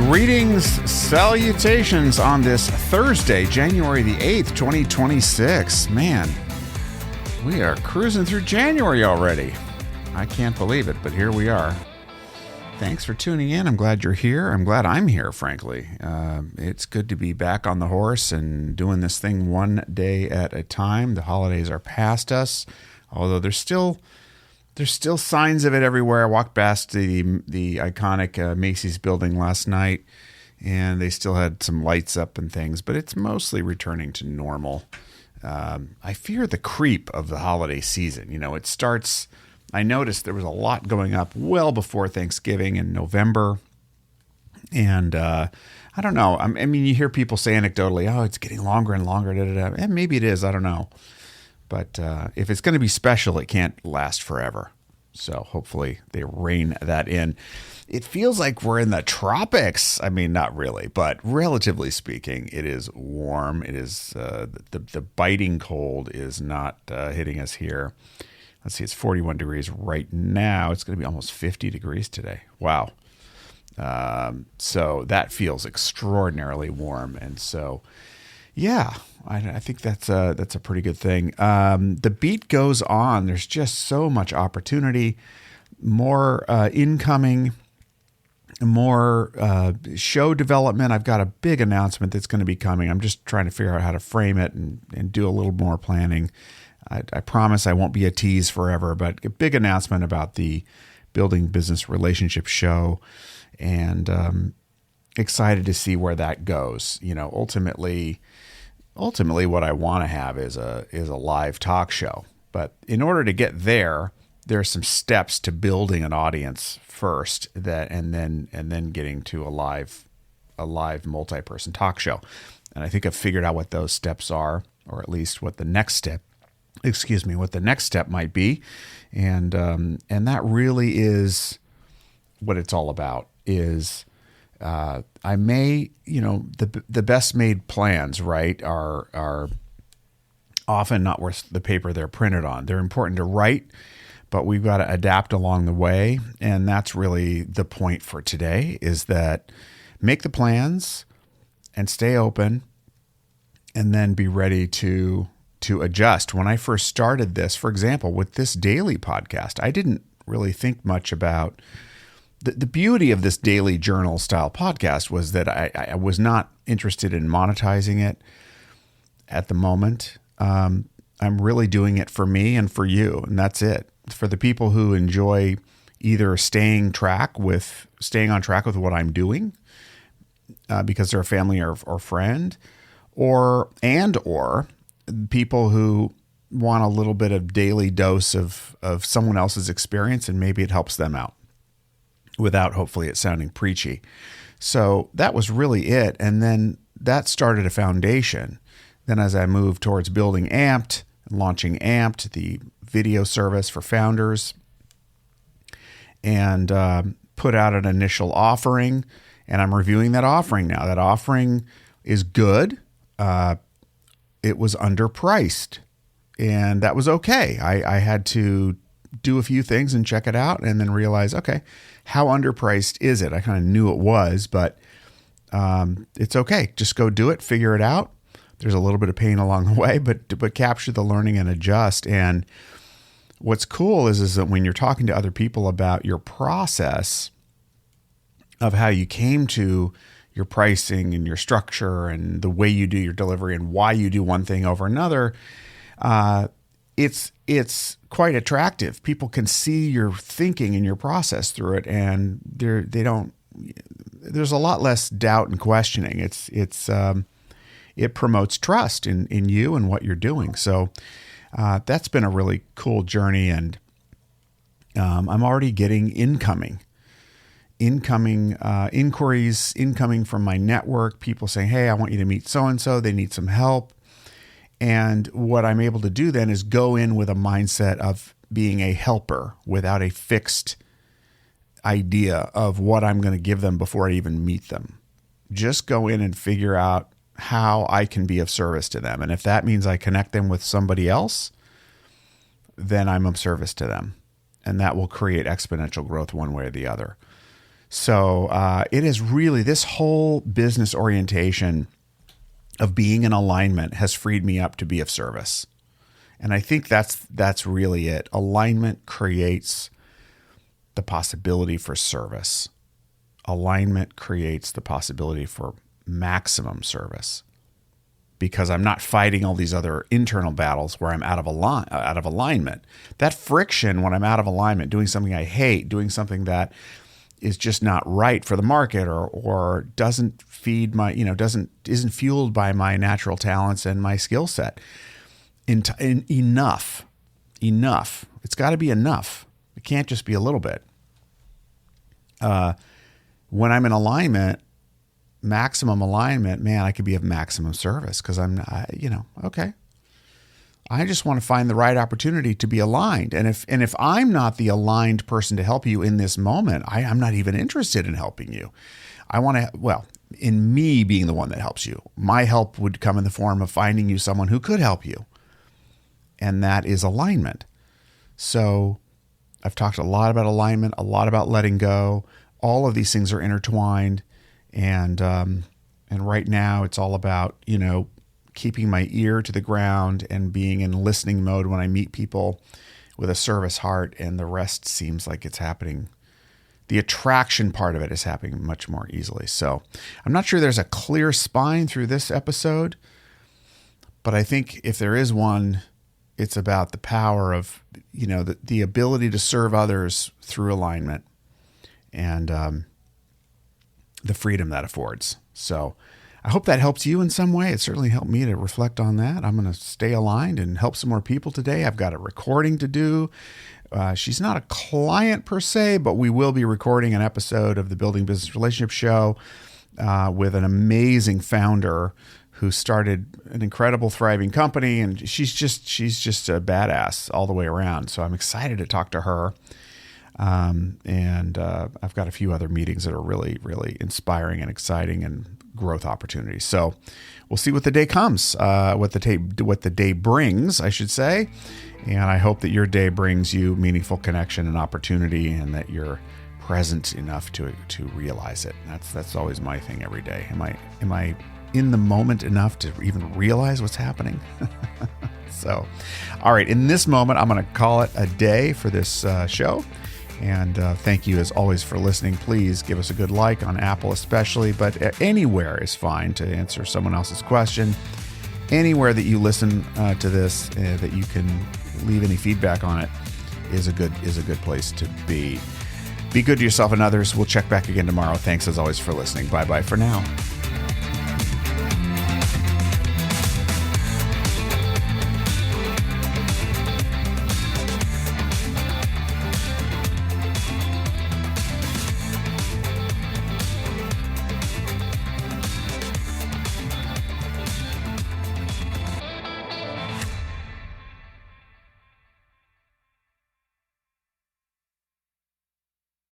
Greetings, salutations on this Thursday, January the 8th, 2026. Man, we are cruising through January already. I can't believe it, but here we are. Thanks for tuning in. I'm glad you're here. I'm glad I'm here, frankly. It's good to be back on the horse and doing this thing one day at a time. The holidays are past us, although there's still signs of it everywhere. I walked past the iconic Macy's building last night, and they still had some lights up and things, but it's mostly returning to normal. I fear the creep of the holiday season. You know, it starts. I noticed there was a lot going up well before Thanksgiving in November, and I don't know. I mean, you hear people say anecdotally, "Oh, it's getting longer and longer." And maybe it is. I don't know. But if it's going to be special, it can't last forever. So hopefully they rein that in. It feels like we're in the tropics. I mean, not really, but relatively speaking, it is warm. It is the biting cold is not hitting us here. Let's see, it's 41 degrees right now. It's going to be almost 50 degrees today. Wow. So that feels extraordinarily warm. And so, yeah, I think that's a pretty good thing. The beat goes on. There's just so much opportunity, more incoming, more show development. I've got a big announcement that's going to be coming. I'm just trying to figure out how to frame it and do a little more planning. I promise I won't be a tease forever, but a big announcement about the Building Business Relationship show, and excited to see where that goes. You know, ultimately what I want to have is a live talk show. But in order to get there, there are some steps to building an audience first, and then getting to a live multi-person talk show. And I think I've figured out what those steps are, or at least what the next step might be. And that really is what it's all about. Is I may, the best made plans, right, are often not worth the paper they're printed on. They're important to write, but we've got to adapt along the way. And that's really the point for today, is that make the plans and stay open, and then be ready to adjust. When I first started this, for example, with this daily podcast, I didn't really think much about the beauty of this daily journal style podcast was that I was not interested in monetizing it at the moment. I'm really doing it for me and for you, and that's it. For the people who enjoy either staying on track with what I'm doing because they're a family or friend, or people who want a little bit of daily dose of someone else's experience, and maybe it helps them out without hopefully it sounding preachy. So that was really it. And then that started a foundation. Then as I moved towards building Amped, launching Amped, the video service for founders, and put out an initial offering, and I'm reviewing that offering now. That offering is good. It was underpriced, and that was okay. I had to do a few things and check it out, and then realize, okay, how underpriced is it? I kind of knew it was, but it's okay. Just go do it, figure it out. There's a little bit of pain along the way, but capture the learning and adjust. And what's cool is that when you're talking to other people about your process of how you came to your pricing and your structure and the way you do your delivery and why you do one thing over another, it's quite attractive. People can see your thinking and your process through it, and there's a lot less doubt and questioning. It promotes trust in you and what you're doing. So that's been a really cool journey, and I'm already getting incoming inquiries incoming from my network, people saying, hey, I want you to meet so-and-so. They need some help. And what I'm able to do then is go in with a mindset of being a helper without a fixed idea of what I'm going to give them before I even meet them. Just go in and figure out how I can be of service to them. And if that means I connect them with somebody else, then I'm of service to them. And that will create exponential growth one way or the other. So it is really, this whole business orientation of being in alignment has freed me up to be of service. And I think that's really it. Alignment creates the possibility for service. Alignment creates the possibility for maximum service, because I'm not fighting all these other internal battles where I'm out of alignment. That friction when I'm out of alignment, doing something I hate, doing something that is just not right for the market, or doesn't feed my, isn't fueled by my natural talents and my skill set. Enough. It's got to be enough. It can't just be a little bit. When I'm in alignment, maximum alignment, man, I could be of maximum service, because okay. I just want to find the right opportunity to be aligned. And if I'm not the aligned person to help you in this moment, I'm not even interested in helping you. I want to, in me being the one that helps you, my help would come in the form of finding you someone who could help you. And that is alignment. So I've talked a lot about alignment, a lot about letting go. All of these things are intertwined. And right now it's all about, keeping my ear to the ground and being in listening mode when I meet people with a service heart, and the rest seems like it's happening. The attraction part of it is happening much more easily. So I'm not sure there's a clear spine through this episode, but I think if there is one, it's about the power of, the ability to serve others through alignment, and the freedom that affords. So I hope that helps you in some way. It certainly helped me to reflect on that. I'm going to stay aligned and help some more people today. I've got a recording to do. She's not a client per se, but we will be recording an episode of the Building Business Relationship Show with an amazing founder who started an incredible, thriving company. And she's just a badass all the way around. So I'm excited to talk to her. And I've got a few other meetings that are really, really inspiring and exciting and growth opportunities. So we'll see what the day comes, what the day brings, I should say. And I hope that your day brings you meaningful connection and opportunity, and that you're present enough to realize it. That's always my thing every day. Am I in the moment enough to even realize what's happening? So, all right, in this moment, I'm going to call it a day for this show. And thank you, as always, for listening. Please give us a good like on Apple especially, but anywhere is fine to answer someone else's question. Anywhere that you listen to this, that you can leave any feedback on it, is a good place to be. Be good to yourself and others. We'll check back again tomorrow. Thanks, as always, for listening. Bye-bye for now.